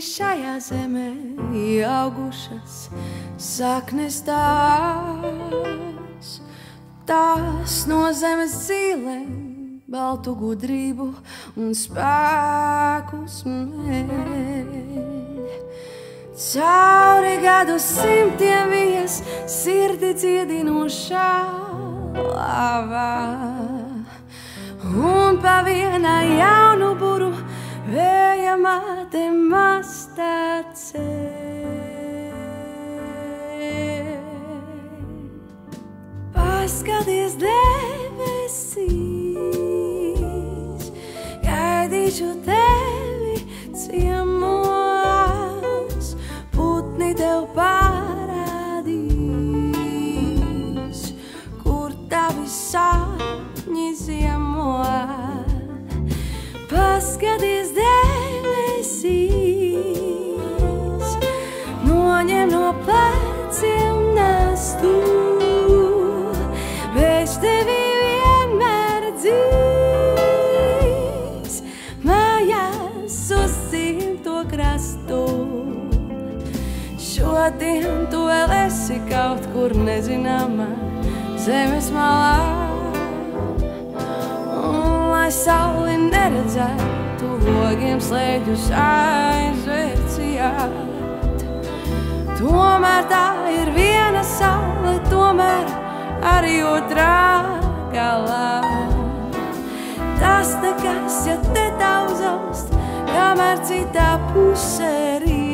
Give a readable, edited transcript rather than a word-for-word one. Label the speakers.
Speaker 1: šajā zemē augušas saknes tās, tās no zemes dzīlēm baltu gudrību un spēkus mēļ. Cauri gadu simtiem vies sirdi dziedinošā lavā, un pa vienai jaunu buru vēja māte mastā ceļ. Paskaties debesīs, gaidīšu tevi ciemos, putni tev parādīs, kur tavi sapņi ziemo. Paskaties debesīs, noņem no pleciem nastu, Vējš tevi vienmēr dzīs, mājās uz dzimto krastu. Šodien tu vēl esi kaut kur nezināmā zemes malā, lai sauli neredzētu, logiem slēdžus aizvērcijāt. Tomēr tā ir viena saule, tomēr arī otrā galā. Tas nekas, ja te tā uzaust, kamēr citā pusē rīt.